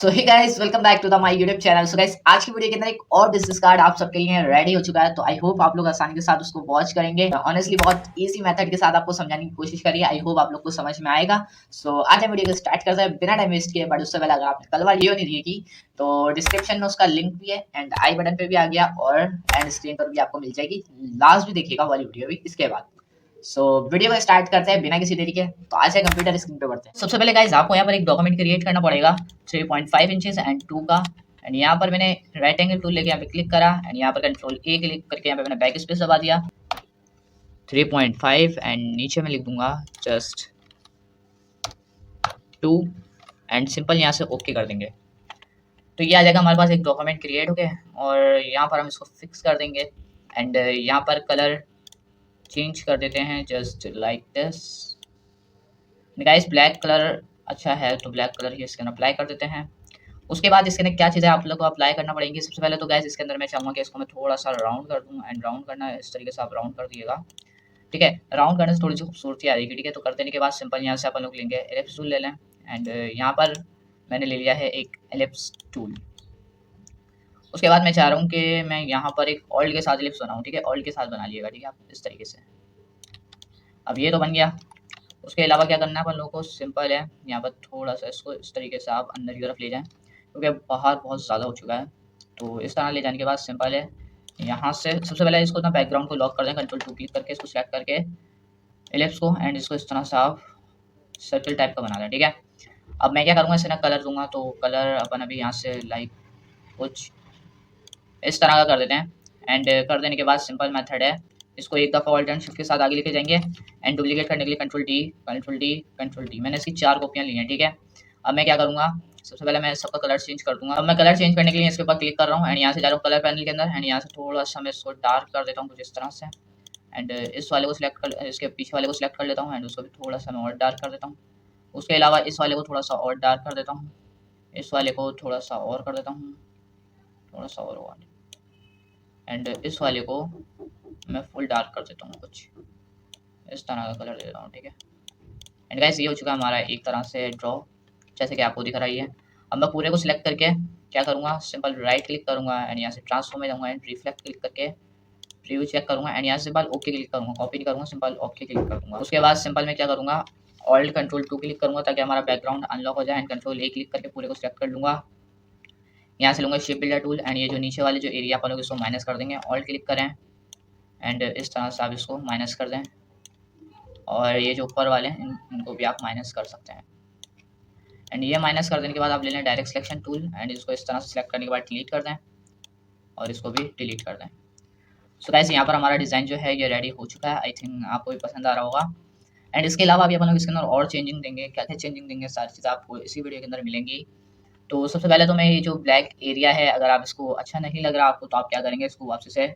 So hey guys, welcome back to the my YouTube channel. So guys, आज की video के अंदर एक और बिजनेस कार्ड आप सबके लिए रेडी हो चुका है। तो आई होप आप लोग आसानी के साथ उसको वॉच करेंगे। ऑनेस्टली बहुत इजी मेथड के साथ आपको समझाने की कोशिश करिए। आई होप आप लोग को समझ में आएगा। सो आज हम वीडियो को स्टार्ट करते हैं बिना टाइम वेस्ट किए। बट उससे पहले अगर आपने कल वाली वीडियो नहीं देखी तो डिस्क्रिप्शन में उसका लिंक भी है एंड आई बटन पे भी आ गया और एंड स्क्रीन पर भी आपको मिल जाएगी। लास्ट भी देखिएगा वाली वीडियो भी इसके बाद। वीडियो को स्टार्ट करते हैं बिना किसी देरी के। तो आज से कंप्यूटर स्क्रीन पे बढ़ते हैं। सबसे पहले गाइस आपको यहाँ पर एक डॉक्यूमेंट क्रिएट करना पड़ेगा 3.5 इंचेस एंड 2 का। एंड यहाँ पर मैंने राइट एंगल टूल लेके यहाँ पे क्लिक करा एंड यहाँ पर कंट्रोल ए क्लिक करके यहाँ पे मैंने बैक स्पेस दबा दिया 3.5 एंड नीचे में लिख दूंगा जस्ट 2 एंड सिंपल यहाँ से ओके कर देंगे। तो ये आ जाएगा हमारे पास एक डॉक्यूमेंट क्रिएट हो गया और यहाँ पर हम इसको फिक्स कर देंगे एंड यहाँ पर कलर चेंज कर देते हैं just like this. Guys black colour अच्छा है तो ब्लैक कलर ही इसके अंदर अप्लाई कर देते हैं। उसके बाद इसके अंदर क्या चीज़ें आप लोग को अप्लाई करना पड़ेंगी। सबसे पहले तो गाइस इसके अंदर मैं चाहूँगा कि इसको मैं थोड़ा सा राउंड कर दूँ एंड राउंड करना है इस तरीके से आप राउंड कर दिएगा। ठीक है, राउंड करने से थोड़ी सी खूबसूरती आएगी। ठीक है, तो कर देने के बाद सिंपल यहाँ से अपन लोग लेंगे एलिप्स टूल ले लें एंड यहाँ पर मैंने ले लिया है एक एलिप्स टूल। उसके बाद मैं चाह रहा हूँ कि मैं यहाँ पर एक ऑल्ट के साथ एलिप्स बनाऊँ। ठीक है, ऑल्ट के साथ बना लिएगा। ठीक है, आप इस तरीके से। अब ये तो बन गया। उसके अलावा क्या करना है अपन लोगों को, सिंपल है यहाँ पर थोड़ा सा इसको इस तरीके से आप अंदर की तरफ ले जाएं क्योंकि बाहर बहुत ज़्यादा हो चुका है। तो इस तरह ले जाने के बाद सिंपल है यहाँ से सबसे पहले इसको ना बैकग्राउंड को लॉक कर दें, कंट्रोल 2 क्लिक करके इसको सेलेक्ट करके एलिप्स को एंड इसको इस तरह से आप सर्कल टाइप का बना दें। ठीक है, अब मैं क्या करूँगा, इसे ना कलर दूंगा। तो कलर अपन अभी यहाँ से लाइक कुछ इस तरह का कर देते हैं एंड कर देने के बाद सिंपल मेथड है, इसको एक दफ़ा ऑल्ट एंड शिफ्ट के साथ आगे लेके जाएंगे एंड डुप्लीकेट करने के लिए control D control D control D. मैंने इसकी 4 कॉपियाँ ली हैं। ठीक है, अब मैं क्या करूँगा, सबसे पहले मैं सबका कलर चेंज कर दूंगा। अब मैं कलर चेंज करने के लिए इसके ऊपर क्लिक कर रहा हूँ एंड यहाँ से जा रहा हूँ कलर पैनल के अंदर एंड यहाँ से थोड़ा सा मैं इसको डार्क कर देता हूँ कुछ इस तरह से एंड इस वाले को सिलेक्ट कर, इसके पीछे वाले को सिलेक्ट कर लेता हूँ एंड उसको भी थोड़ा सा मैं और डार्क कर देता हूँ। उसके अलावा इस वाले को थोड़ा सा और डार्क कर देता हूँ, इस वाले को थोड़ा सा और कर देता हूँ, थोड़ा सा और एंड इस वाले को मैं फुल डार्क कर देता हूँ, कुछ इस तरह का कलर दे देता हूँ। ठीक है, एंड गाइस ये हो चुका है हमारा एक तरह से ड्रॉ जैसे कि आपको दिख रहा है। अब मैं पूरे को सिलेक्ट करके क्या करूँगा, सिंपल राइट क्लिक करूँगा एंड यहाँ से ट्रांसफॉर्म में जाऊँगा एंड रिफ्लेक्ट क्लिक करके प्रीव्यू चेक करूँगा एंड यहाँ से सिंपल ओके क्लिक करूँगा, कॉपी नहीं करूँगा, सिंपल ओके क्लिक कर दूँगा। उसके बाद सिंपल मैं क्या करूँगा, ऑल्ट कंट्रोल 2 क्लिक करूँगा ताकि हमारा बैकग्राउंड अनलॉक हो जाए एंड कंट्रोल ए क्लिक करके पूरे को सिलेक्ट कर लूँगा। यहाँ से लूँगा शेप बिल्डर टूल एंड ये जो नीचे वाले जो एरिया अपन लोग इसको माइनस कर देंगे, ऑल्ट क्लिक करें एंड इस तरह से आप इसको माइनस कर दें और ये जो ऊपर वाले हैं इनको भी आप माइनस कर सकते हैं एंड ये माइनस कर देने के बाद आप ले लें डायरेक्ट सिलेक्शन टूल एंड इसको इस तरह से सिलेक्ट करने के बाद डिलीट कर दें और इसको भी डिलीट कर दें। सो गाइस यहाँ पर हमारा डिज़ाइन जो है ये रेडी हो चुका है। आई थिंक आपको भी पसंद आ रहा होगा एंड इसके अलावा अभी अपन लोग इसके अंदर और चेंजिंग देंगे, क्या क्या चेंजिंग देंगे सारी चीज़ें आपको इसी वीडियो के अंदर मिलेंगी। तो सबसे पहले तो मैं ये जो ब्लैक एरिया है अगर आप इसको अच्छा नहीं लग रहा आपको तो आप क्या करेंगे, इसको वापस से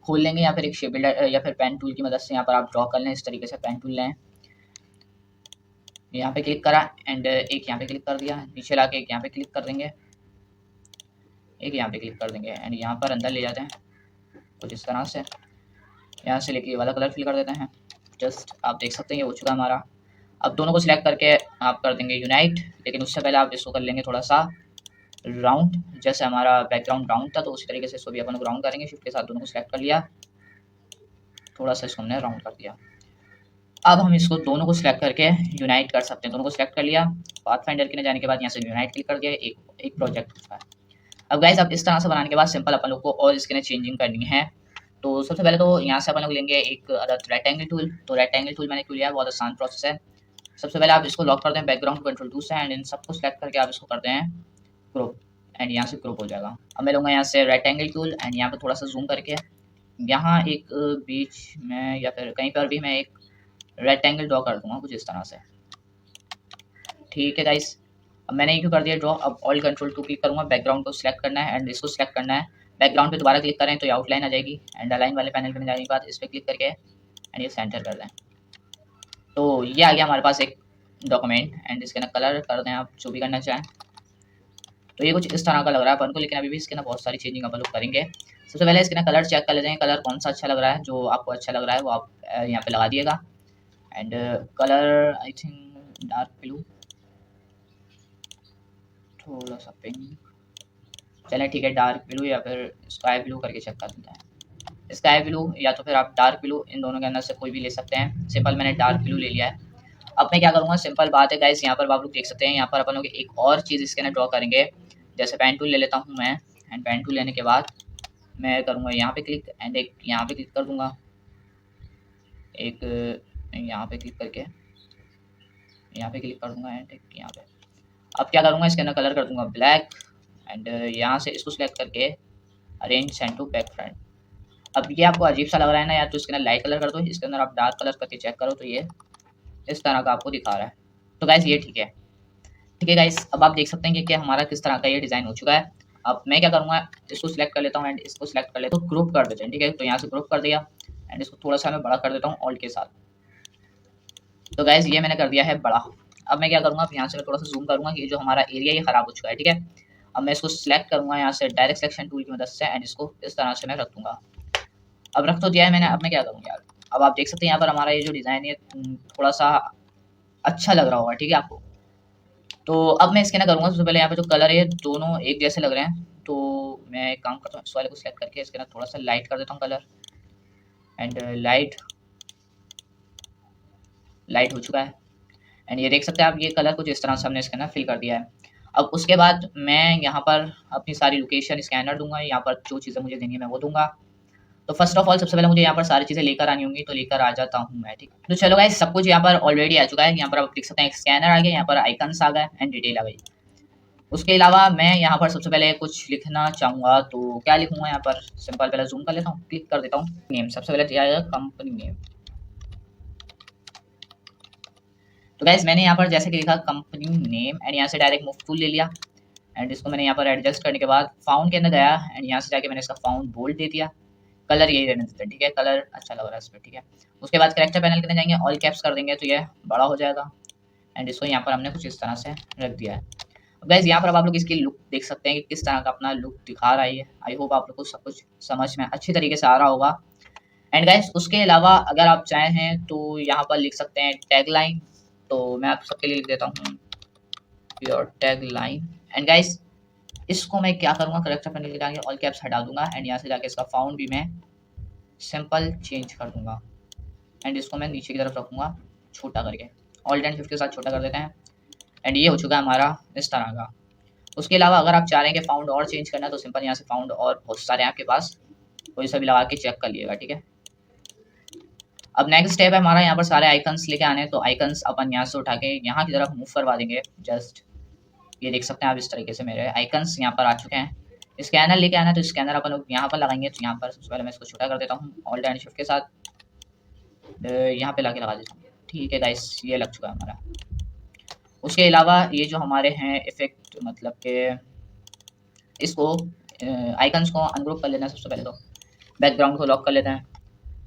खोल लेंगे या फिर एक शेप बिल्डर या फिर पेन टूल की मदद से यहाँ पर आप ड्रॉ कर लें। इस तरीके से पेन टूल लें, यहाँ पे क्लिक करा एंड एक यहाँ पे क्लिक कर दिया, नीचे लाके एक यहाँ पे क्लिक कर देंगे, एक यहाँ पे क्लिक कर देंगे एंड यहाँ पर अंदर ले जाते हैं कुछ इस तरह से। यहाँ से लेके ये वाला कलर फिल कर देते हैं। जस्ट आप देख सकते हैं ये हो चुका है हमारा। अब दोनों को सिलेक्ट करके आप कर देंगे यूनाइट, लेकिन उससे पहले आप इसको कर लेंगे थोड़ा सा राउंड। जैसे हमारा बैकग्राउंड राउंड था तो उसी तरीके से इसको भी अपन लोग राउंड करेंगे। शिफ्ट के साथ दोनों को सिलेक्ट कर लिया, थोड़ा सा इसको हमने राउंड कर दिया। अब हम इसको दोनों को सिलेक्ट करके यूनाइट कर सकते हैं। दोनों को सिलेक्ट कर लिया, पाथफाइंडर के जाने के बाद यहाँ से यूनाइट क्लिक कर दिया, एक प्रोजेक्ट था। अब गाइस अब इस तरह से बनाने के बाद सिंपल अपन लोग को और इसके चेंजिंग करनी है। तो सबसे पहले तो यहाँ से अपन लोग लेंगे एक रेक्टेंगल टूल। तो रेक्टेंगल टूल मैंने क्यों लिया, बहुत आसान प्रोसेस है। सबसे पहले आप इसको लॉक कर दें बैकग्राउंड कंट्रोल 2 से एंड इन सबको सिलेक्ट करके आप इसको करते हैं ग्रुप एंड यहाँ से ग्रुप हो जाएगा। अब मैं लूँगा यहाँ से रेक्टेंगल टूल एंड यहाँ पे थोड़ा सा जूम करके यहाँ एक बीच में या फिर कहीं पर भी मैं एक रेक्टेंगल ड्रॉ कर दूंगा कुछ इस तरह से। ठीक है गाइस, अब मैंने ये क्यों कर दिया ड्रॉ। अब ऑल कंट्रोल 2 क्लिक करूँगा, बैकग्राउंड को सिलेक्ट करना है एंड इसको सिलेक्ट करना है। बैकग्राउंड पे दोबारा क्लिक करें तो ये आउटलाइन आ जाएगी एंड अलाइन वाले पैनल पे जाने के बाद इस पर क्लिक करके एंड ये सेंटर कर दें। तो ये आ गया हमारे पास एक डॉक्यूमेंट एंड इसके ना कलर कर दें आप जो भी करना चाहें। तो ये कुछ इस तरह का लग रहा है अपन को, लेकिन अभी भी इसके ना बहुत सारी चेंजिंग अपन लोग करेंगे। सबसे पहले इसके ना कलर चेक कर लेते हैं, कलर कौन सा अच्छा लग रहा है। जो आपको अच्छा लग रहा है वो आप यहाँ पे लगा दिएगा and colour I think dark blue, थोड़ा सा पिंक, चलें ठीक है, डार्क ब्लू या फिर स्काई ब्लू करके चेक कर लेते हैं। स्काई ब्लू या तो फिर आप डार्क ब्लू, इन दोनों के अंदर से कोई भी ले सकते हैं। सिंपल मैंने डार्क ब्लू ले लिया है। अब मैं क्या करूँगा, सिंपल बात है गाइस, यहाँ पर आप लोग देख सकते हैं, यहाँ पर अपन लोग एक और चीज़ इसके अंदर ड्रॉ करेंगे। जैसे पेन टूल ले लेता हूँ मैं, एंड पेन टूल लेने के बाद मैं करूँगा यहाँ पे क्लिक, एंड एक यहाँ पे क्लिक कर दूँगा, एक यहाँ पे क्लिक करके यहाँ पे क्लिक कर दूँगा, एंड एक यहाँ पे। अब क्या करूँगा, इसके अंदर कलर कर दूँगा ब्लैक, एंड यहाँ से इसको सिलेक्ट करके arrange send to back front. अब ये आपको अजीब सा लग रहा है ना यार, तो इसके अंदर लाइट कलर कर दो, इसके अंदर आप डार्क कलर करके चेक करो तो ये इस तरह का आपको दिखा रहा है। तो गाइस ये ठीक है, ठीक है गाइस। अब आप देख सकते हैं कि हमारा किस तरह का ये डिज़ाइन हो चुका है। अब मैं क्या करूँगा, इसको सिलेक्ट कर लेता हूँ एंड इसको सिलेक्ट कर लेता हूँ, ग्रुप कर देते हैं, ठीक है। तो यहाँ से ग्रुप कर दिया, एंड इसको थोड़ा सा मैं बड़ा कर देता हूँ ऑल्ट के साथ। तो गाइस ये मैंने कर दिया है बड़ा। अब मैं क्या करूँगा, अब यहाँ से मैं थोड़ा सा जूम करूँगा, ये जो हमारा एरिया ये ख़राब हो चुका है, ठीक है। अब मैं इसको सिलेक्ट करूँगा यहाँ से डायरेक्ट सिलेक्शन टूल की मदद से, एंड इसको इस तरह से मैं रख दूँगा। अब रख तो दिया है मैंने, अब मैं क्या करूँगा यार, अब आप देख सकते हैं यहाँ पर हमारा ये जो डिज़ाइन है थोड़ा सा अच्छा लग रहा होगा, ठीक है आपको। तो अब मैं इसके ना करूँगा, सबसे पहले यहाँ पे जो कलर है दोनों एक जैसे लग रहे हैं, तो मैं एक काम करता हूँ, इस वाले को सिलेक्ट करके इसके ना थोड़ा सा लाइट कर देता हूँ कलर, एंड लाइट हो चुका है। एंड ये देख सकते हैं आप, ये कलर कुछ इस तरह से हमने इसके ना फिल कर दिया है। अब उसके बाद मैं यहाँ पर अपनी सारी लोकेशन स्कैनर दूंगा, यहाँ पर जो चीज़ें मुझे देनी है मैं वो दूंगा। तो फर्स्ट ऑफ ऑल सबसे पहले मुझे यहाँ पर सारी चीज़ें लेकर आनी होंगी, तो लेकर आ जाता हूँ मैं, ठीक। तो चलो गाइस, सब कुछ यहाँ पर ऑलरेडी आ चुका है। यहाँ पर आप देख सकते हैं स्कैनर आ गया, यहाँ पर आइकन्स आ गए, एंड डिटेल आ गई। उसके अलावा मैं यहाँ पर सबसे पहले कुछ लिखना चाहूँगा, तो क्या लिखूँगा यहाँ पर, सिंपल पहले जूम कर लेता हूँ, क्लिक कर देता हूँ, नेम सबसे पहले दिया जाएगा कंपनी नेम। तो गाइस मैंने यहाँ पर जैसे कि लिखा कंपनी नेम, एंड यहाँ से डायरेक्ट मूव टूल ले लिया, एंड इसको मैंने यहाँ पर एडजस्ट करने के बाद फाउंड के अंदर गया, एंड यहाँ से जाके मैंने इसका फाउंड बोल्ड दे दिया। कलर यही रहने देते हैं, ठीक है, कलर अच्छा लग रहा है इस पर, ठीक है। उसके बाद कैरेक्टर पैनल के अंदर जाएंगे, ऑल कैप्स कर देंगे तो ये बड़ा हो जाएगा, एंड इसको यहाँ पर हमने कुछ इस तरह से रख दिया है। अब गाइस यहाँ पर अब आप लोग इसकी लुक देख सकते हैं कि किस तरह का अपना लुक दिखा रहा है। आई होप आप लोग को सब कुछ समझ में अच्छी तरीके से आ रहा होगा। एंड गाइस उसके अलावा अगर आप चाहें तो यहाँ पर लिख सकते हैं टैगलाइन, तो मैं आप सबके लिए लिख देता हूँ योर टैगलाइन। एंड गाइस इसको मैं क्या करूँगा, करेक्टर पैनल के आगे ऑल कैप्स हटा दूंगा, एंड यहाँ से जाके इसका फाउंड भी मैं सिंपल चेंज कर दूंगा, एंड इसको मैं नीचे की तरफ रखूँगा छोटा करके, ऑल्ट एंड शिफ्ट के साथ छोटा कर देते हैं, एंड ये हो चुका है हमारा इस तरह का। उसके अलावा अगर आप चाह रहे हैं कि फाउंड और चेंज करना है, तो सिंपल यहाँ से फाउंड और बहुत सारे हैं आपके पास, कोई सा भी लगा के चेक कर लिएगा, ठीक है। अब नेक्स्ट स्टेप है हमारा यहाँ पर सारे आइकन्स लेके आने हैं, तो आइकन्स अपन यहाँ से उठा के यहाँ की तरफ मूव करवा देंगे। जस्ट ये देख सकते हैं आप, इस तरीके से मेरे आइकन्स यहाँ पर आ चुके हैं। स्कैनर लेके आना है, तो स्कैनर अपन लोग यहाँ पर लगाएंगे, तो यहाँ पर सबसे पहले मैं इसको छोटा कर देता हूँ ऑल्ट एंड शिफ्ट के साथ, यहाँ पे लाके लगा देता हूँ, ठीक है गाइस ये लग चुका है हमारा। उसके अलावा ये जो हमारे हैं इफेक्ट, मतलब कि इसको आइकन्स को अनग्रुप कर लेना है सबसे पहले, तो बैकग्राउंड को लॉक कर लेते हैं,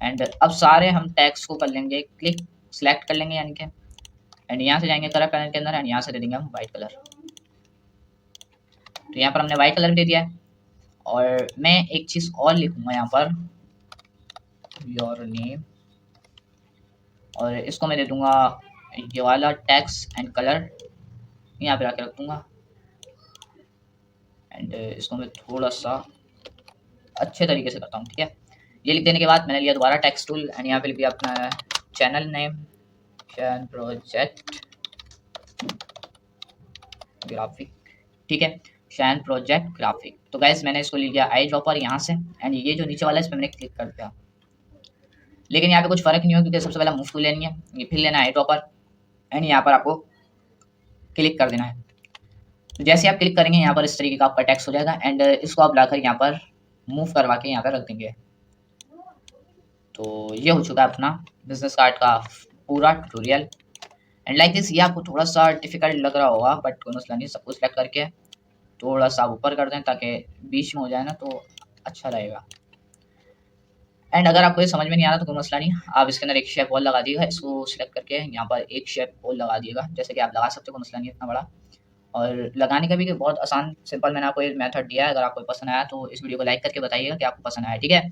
एंड अब सारे हम टैग्स को कर लेंगे क्लिक, सिलेक्ट कर लेंगे यानी कि, एंड यहाँ से जाएंगे कलर पैनल के अंदर, एंड यहाँ से दे देंगे हम वाइट कलर। तो यहाँ पर हमने वाइट कलर भी दे दिया है। और मैं एक चीज़ और लिखूँगा यहाँ पर योर नेम, और इसको मैं दे दूँगा ये वाला टेक्स्ट एंड कलर, यहाँ पे आके रख दूँगा, एंड इसको मैं थोड़ा सा अच्छे तरीके से करता हूँ, ठीक है। ये लिख देने के बाद मैंने लिया दोबारा टेक्स्ट टूल, एंड यहाँ पे लिख दिया अपना चैनल नेम शैन प्रोजेक्ट ग्राफिक, ठीक है, शैन प्रोजेक्ट ग्राफिक। तो गाइस मैंने इसको ले लिया आई ड्रॉपर यहाँ से, एंड ये जो नीचे वाला है इस पर मैंने क्लिक कर दिया, लेकिन यहाँ पे कुछ फर्क नहीं हो, क्योंकि सबसे पहले मूव टूल लेनी है, ये फिर लेना है आई ड्रॉपर, एंड यहाँ पर आपको क्लिक कर देना है। तो जैसे आप क्लिक करेंगे यहाँ पर इस तरीके का आपका टेक्स्ट हो जाएगा, एंड इसको आप लाकर यहाँ पर मूव करवा के यहाँ पर रख देंगे। तो ये हो चुका है अपना बिजनेस कार्ड का पूरा ट्यूटोरियल। एंड लाइक दिस, ये आपको थोड़ा सा डिफिकल्ट लग रहा होगा, बट कोई मसला नहीं, सब कुछ सेलेक्ट करके थोड़ा सा ऊपर कर दें ताकि बीच में हो जाए ना, तो अच्छा रहेगा। एंड अगर आपको ये समझ में नहीं आ रहा तो कोई मसला नहीं, आप इसके अंदर एक शेप वॉल लगा दिएगा, इसको सिलेक्ट करके यहाँ पर एक शेप वॉल लगा दिएगा, जैसे कि आप लगा सकते हो, कोई मसला नहीं इतना बड़ा। और लगाने का भी बहुत आसान सिंपल मैंने आपको ये मेथड दिया है। अगर आपको पसंद आया तो इस वीडियो को लाइक करके बताइएगा कि आपको पसंद आया, ठीक है।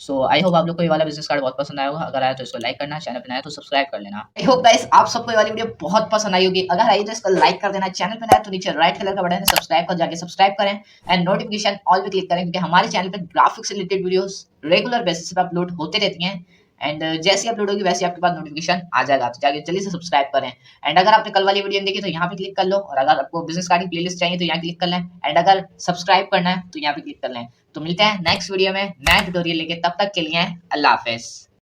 सो आई होप आप लोग को ये वाला बिजनेस कार्ड बहुत पसंद आया होगा। अगर आया तो इसको लाइक करना, चैनल पे नया तो सब्सक्राइब कर लेना। आई होप गाइस आप सबको ये वाली वीडियो बहुत पसंद आई होगी। अगर आई तो इसको लाइक कर देना, चैनल पे नया तो नीचे राइट कलर का बटन है सब्सक्राइब का, जाके सब्सक्राइब करें एंड नोटिफिकेशन ऑल पे क्लिक करें, क्योंकि हमारे चैनल पे ग्राफिक्स से रिलेटेड वीडियोस रेगुलर बेसिस पे अपलोड होते रहती हैं। एंड जैसे अपलोड होगी वैसे आपके पास नोटिफिकेशन आ जाएगा, तो जाके जल्दी से सब्सक्राइब करें। एंड अगर आपने कल वाली वीडियो देखी तो यहाँ पे क्लिक कर लो, और अगर आपको बिजनेस कार्ड की प्लेलिस्ट चाहिए तो यहाँ क्लिक कर लें, एंड अगर सब्सक्राइब करना है तो यहाँ पे क्लिक कर लें। तो मिलते हैं नेक्स्ट वीडियो में नया ट्यूटोरियल लेके, तब तक के लिए अल्लाह हाफिज।